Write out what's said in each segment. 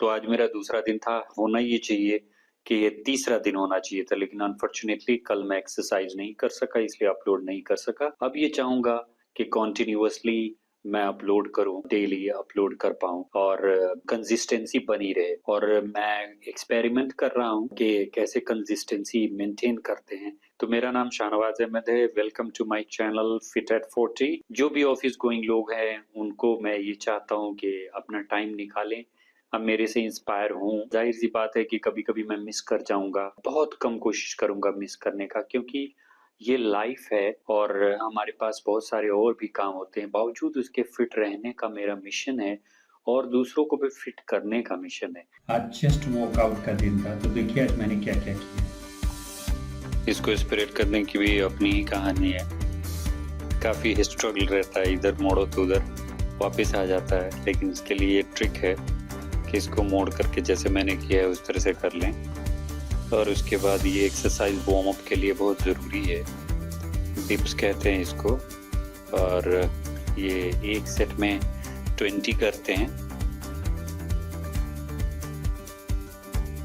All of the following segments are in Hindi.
तो आज मेरा दूसरा दिन था, होना ये चाहिए कि ये तीसरा दिन होना चाहिए था, लेकिन अनफॉर्च्युनेटली कल मैं एक्सरसाइज नहीं कर सका, इसलिए अपलोड नहीं कर सका। अब ये चाहूँगा कि कंटिन्यूअसली मैं अपलोड करूँ, डेली अपलोड कर पाऊँ और कंसिस्टेंसी बनी रहे। और मैं एक्सपेरिमेंट कर रहा हूँ कि कैसे कंसिस्टेंसी मेंटेन करते हैं। तो मेरा नाम शाहनवाज अहमद है। Welcome to my channel fit at 40। जो भी ऑफिस गोइंग लोग हैं उनको मैं ये चाहता हूँ कि अपना टाइम निकालें, अब मेरे से इंस्पायर हूँ। जाहिर सी बात है कि कभी कभी मैं मिस कर जाऊंगा, बहुत कम कोशिश करूंगा मिस करने का, क्योंकि ये लाइफ है और हमारे पास बहुत सारे और भी काम होते हैं। बावजूद उसके फिट रहने का मेरा मिशन है और दूसरों को भी फिट करने का मिशन है। आज चेस्ट वर्कआउट का दिन था, तो देखिए आज मैंने क्या क्या किया। इसको स्प्रेड करने की भी अपनी ही कहानी है। काफी स्ट्रगल रहता है, इधर मोड़ो तो उधर वापस आ जाता है, लेकिन इसके लिए ये ट्रिक है कि इसको मोड़ करके जैसे मैंने किया है उस तरह से कर लें। और उसके बाद ये एक्सरसाइज वार्म अप के लिए बहुत ज़रूरी है। डिप्स कहते हैं इसको, और ये एक सेट में 20 करते हैं।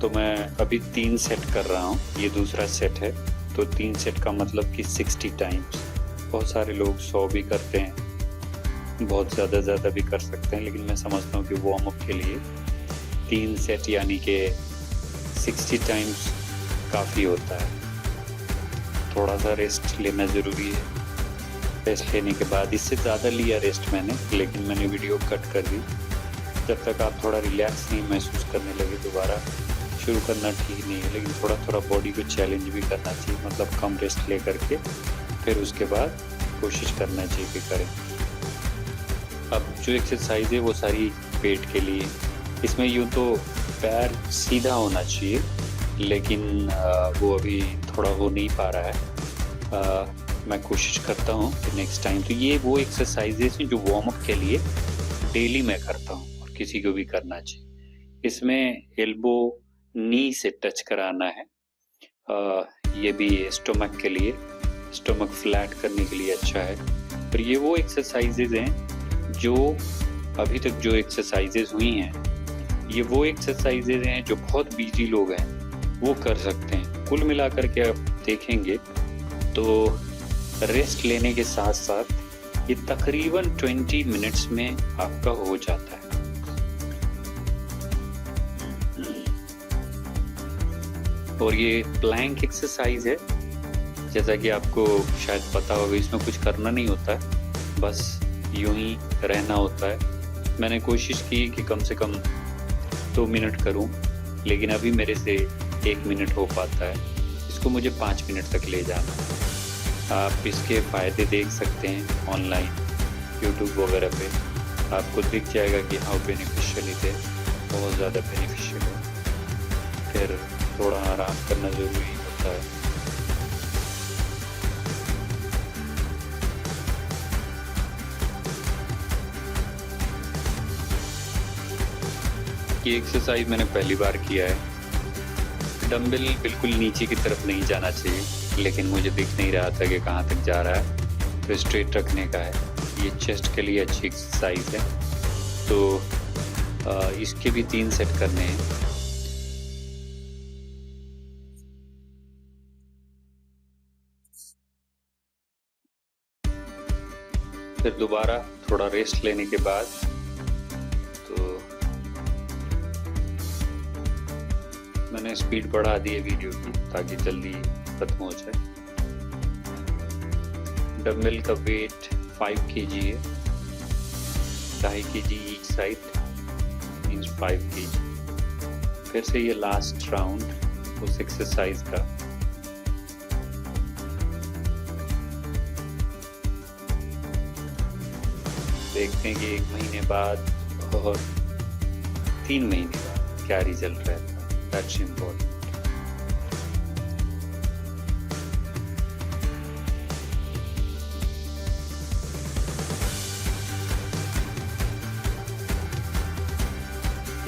तो मैं अभी 3 सेट कर रहा हूँ, ये दूसरा सेट है। तो 3 सेट का मतलब कि 60 टाइम्स। बहुत सारे लोग 100 भी करते हैं, बहुत ज़्यादा भी कर सकते हैं, लेकिन मैं समझता हूँ कि वार्म अप के लिए 3 सेट यानी कि 60 टाइम्स काफ़ी होता है। थोड़ा सा रेस्ट लेना ज़रूरी है। रेस्ट लेने के बाद, इससे ज़्यादा लिया रेस्ट मैंने, लेकिन मैंने वीडियो कट कर दी। जब तक आप थोड़ा रिलैक्स नहीं महसूस करने लगे, दोबारा शुरू करना ठीक नहीं है। लेकिन थोड़ा थोड़ा बॉडी को चैलेंज भी करना चाहिए, मतलब कम रेस्ट ले करके फिर उसके बाद कोशिश करना चाहिए कि करें। अब जो एक्सरसाइज है वो सारी पेट के लिए। इसमें यूँ तो पैर सीधा होना चाहिए, लेकिन वो अभी थोड़ा हो नहीं पा रहा है। मैं कोशिश करता हूँ कि नेक्स्ट टाइम। तो ये वो एक्सरसाइजेस हैं जो वार्म अप के लिए डेली मैं करता हूँ और किसी को भी करना चाहिए। इसमें एल्बो नी से टच कराना है। ये भी स्टोमक के लिए, स्टोमक फ्लैट करने के लिए अच्छा है। और ये वो एक्सरसाइजेज हैं जो अभी तक जो एक्सरसाइजेज हुई हैं, ये वो एक्सरसाइजेज हैं जो बहुत बिजी लोग हैं वो कर सकते हैं। कुल मिलाकर के आप देखेंगे तो रेस्ट लेने के साथ साथ ये तकरीबन 20 मिनट्स में आपका हो जाता है। और ये प्लैंक एक्सरसाइज है, जैसा कि आपको शायद पता होगा, इसमें कुछ करना नहीं होता है, बस यूं ही रहना होता है। मैंने कोशिश की कि कम से कम 2 मिनट करूं, लेकिन अभी मेरे से 1 मिनट हो पाता है। इसको मुझे 5 मिनट तक ले जाना है। आप इसके फ़ायदे देख सकते हैं ऑनलाइन, यूट्यूब वगैरह पे आपको दिख जाएगा कि हाउ बेनिफिशियल इट है। बहुत ज़्यादा बेनिफिशियल है। फिर थोड़ा आराम करना ज़रूरी होता है। ये एक्सरसाइज मैंने पहली बार किया है। डंबल बिल्कुल नीचे की तरफ नहीं जाना चाहिए, लेकिन मुझे दिख नहीं रहा था कि कहाँ तक जा रहा है, तो स्ट्रेट रखने का है। ये चेस्ट के लिए अच्छी एक्सरसाइज है। तो इसके भी 3 सेट करने हैं। फिर दोबारा थोड़ा रेस्ट लेने के बाद मैंने स्पीड बढ़ा दी है वीडियो की ताकि जल्दी खत्म हो जाए। डंबल का वेट 5 kg है, 2.5 kg each side, means 5 kg। फिर से ये लास्ट राउंड उस एक्सरसाइज का। देखते हैं कि 1 महीने बाद और 3 महीने बाद क्या रिजल्ट रहता है। That's important.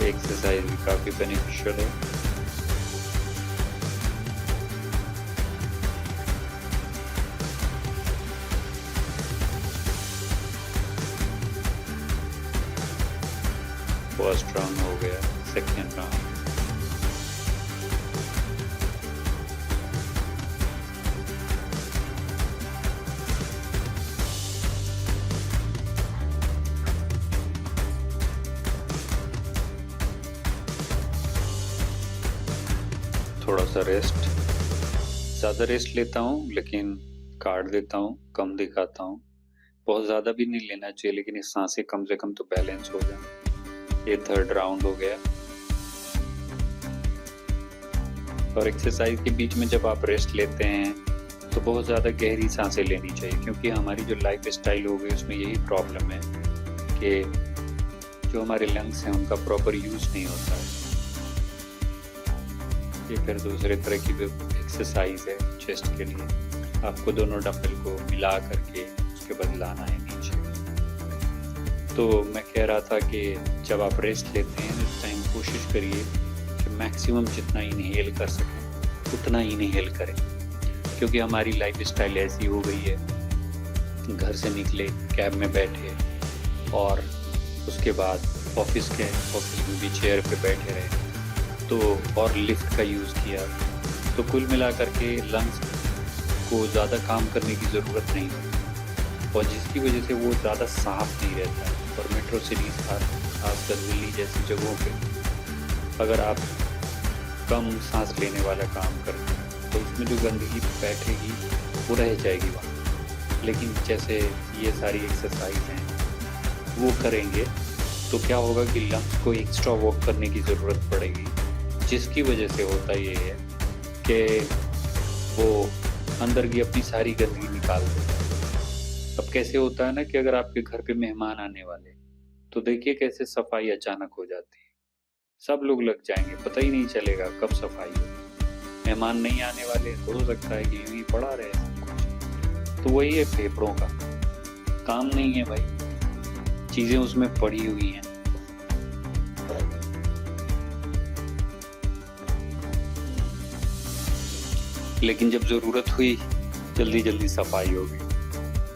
एक्सरसाइज भी काफी बेनिफिशियल है। बहुत स्ट्रांग हो गया। second round. थोड़ा सा रेस्ट, ज़्यादा रेस्ट लेता हूँ लेकिन काट देता हूँ, कम दिखाता हूँ। बहुत ज़्यादा भी नहीं लेना चाहिए, लेकिन ये सांसें कम से कम तो बैलेंस हो जाए। ये थर्ड राउंड हो गया। और एक्सरसाइज के बीच में जब आप रेस्ट लेते हैं तो बहुत ज़्यादा गहरी सांसें लेनी चाहिए, क्योंकि हमारी जो लाइफ स्टाइल हो गई उसमें यही प्रॉब्लम है कि जो हमारे लंग्स हैं उनका प्रॉपर यूज़ नहीं होता है। ये फिर दूसरे तरह की एक्सरसाइज है चेस्ट के लिए। आपको दोनों डंबल को मिला करके उसके बाद लाना है नीचे। तो मैं कह रहा था कि जब आप रेस्ट लेते हैं उस टाइम कोशिश करिए कि मैक्सिमम जितना इनहेल कर सकें उतना इनहेल करें, क्योंकि हमारी लाइफ स्टाइल ऐसी हो गई है, घर से निकले, कैब में बैठे और उसके बाद ऑफिस में भी चेयर पे बैठे रहे तो और लिफ्ट का यूज़ किया, तो कुल मिलाकर के लंग्स को ज़्यादा काम करने की ज़रूरत नहीं होती, और जिसकी वजह से वो ज़्यादा साफ नहीं रहता है। और मेट्रो सिटीज़ खासकर दिल्ली जैसी जगहों पे अगर आप कम सांस लेने वाला काम करते हैं तो उसमें जो गंदगी बैठेगी वो रह जाएगी वहाँ। लेकिन जैसे ये सारी एक्सरसाइज हैं वो करेंगे तो क्या होगा कि लंग्स को एक्स्ट्रा वर्क करने की ज़रूरत पड़ेगी, जिसकी वजह से होता ये है कि वो अंदर की अपनी सारी गंदगी निकाल देता है। अब कैसे होता है ना कि अगर आपके घर पे मेहमान आने वाले, तो देखिए कैसे सफाई अचानक हो जाती है। सब लोग लग जाएंगे, पता ही नहीं चलेगा कब सफाई हो। मेहमान नहीं आने वाले तो हो सकता है कि यूं ही पड़ा रहे सब कुछ। तो वही है, फेफड़ों का काम नहीं है भाई, चीजें उसमें पड़ी हुई हैं। लेकिन जब ज़रूरत हुई जल्दी जल्दी सफाई हो गई।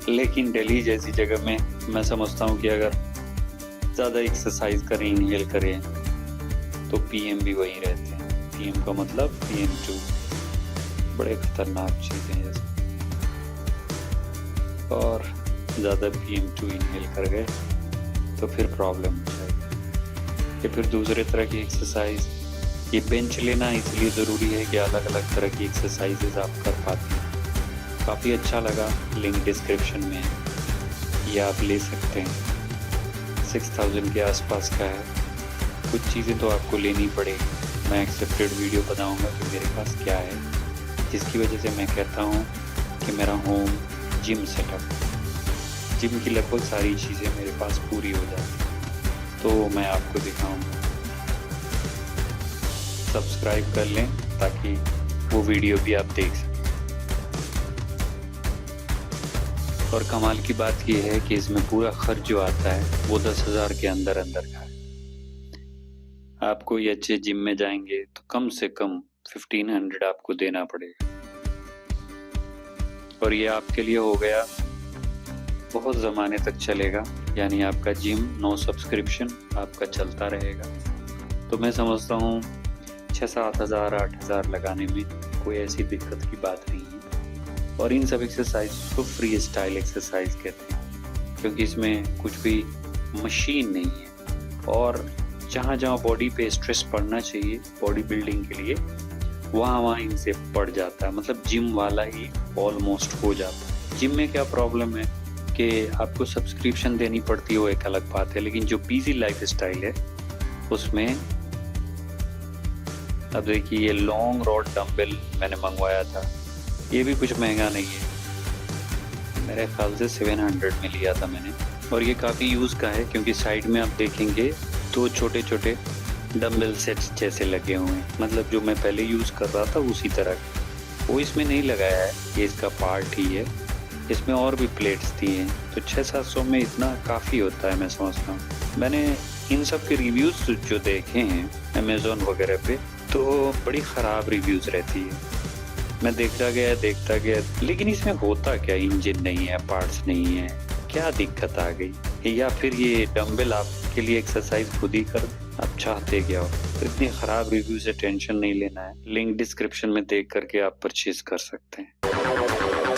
लेकिन दिल्ली जैसी जगह में मैं समझता हूँ कि अगर ज़्यादा एक्सरसाइज करें, इनहेल करें तो पीएम भी वही रहते हैं। पीएम का मतलब PM2, बड़े खतरनाक चीज़ें जैसे, और ज़्यादा PM2 इनहेल कर गए तो फिर प्रॉब्लम हो जाएगी। या फिर दूसरे तरह की एक्सरसाइज, ये बेंच लेना इसलिए ज़रूरी है कि अलग अलग तरह की एक्सरसाइजेज आप कर पाते हैं। काफ़ी अच्छा लगा, लिंक डिस्क्रिप्शन में है, ये आप ले सकते हैं। 6000 के आसपास का है। कुछ चीज़ें तो आपको लेनी पड़ेगी। मैं एक्सेप्टेड वीडियो बताऊंगा कि मेरे पास क्या है, जिसकी वजह से मैं कहता हूँ कि मेरा होम जिम सेटअप, जिम की लगभग सारी चीज़ें मेरे पास पूरी हो जाती हैं, तो मैं आपको दिखाऊंगा। सब्सक्राइब कर लें ताकि वो वीडियो भी आप देख सकें। और कमाल की बात ये है कि इसमें पूरा खर्च जो आता है वो 10,000 के अंदर अंदर का है। आपको ये अच्छे जिम में जाएंगे तो कम से कम 1500 आपको देना पड़ेगा, और ये आपके लिए हो गया बहुत ज़माने तक चलेगा। यानी आपका जिम नो सब्सक्रिप्शन आपका चलता रहेगा। तो मैं समझता हूँ 6-7 हज़ार 8 हज़ार लगाने में कोई ऐसी दिक्कत की बात नहीं है। और इन सब एक्सरसाइज को फ्री स्टाइल एक्सरसाइज कहते हैं, क्योंकि इसमें कुछ भी मशीन नहीं है। और जहाँ जहाँ बॉडी पे स्ट्रेस पड़ना चाहिए बॉडी बिल्डिंग के लिए, वहाँ इनसे पड़ जाता है। मतलब जिम वाला ही ऑलमोस्ट हो जाता है। जिम में क्या प्रॉब्लम है कि आपको सब्सक्रिप्शन देनी पड़ती है, वो एक अलग बात है। लेकिन जो पीजी लाइफ स्टाइल है उसमें, अब देखिए ये लॉन्ग रॉड डंबल मैंने मंगवाया था, ये भी कुछ महंगा नहीं है, मेरे ख्याल से 700 में लिया था मैंने। और ये काफ़ी यूज़ का है, क्योंकि साइड में आप देखेंगे तो छोटे छोटे डंबल सेट्स जैसे लगे हुए हैं। मतलब जो मैं पहले यूज़ कर रहा था उसी तरह का। वो इसमें नहीं लगाया है, ये इसका पार्ट ही है। इसमें और भी प्लेट्स दी हैं, तो 600-700 में इतना काफ़ी होता है मैं समझता हूँ। मैंने इन सब के रिव्यूज़ जो देखे हैं अमेज़ोन वगैरह पे, तो बड़ी ख़राब रिव्यूज़ रहती है। मैं देखता गया, लेकिन इसमें होता क्या, इंजन नहीं है, पार्ट्स नहीं है, क्या दिक्कत आ गई? या फिर ये डंबल आपके लिए एक्सरसाइज खुद ही कर आप चाहते क्या हो। तो इतनी खराब रिव्यू से टेंशन नहीं लेना है, लिंक डिस्क्रिप्शन में देख करके आप परचेज कर सकते हैं।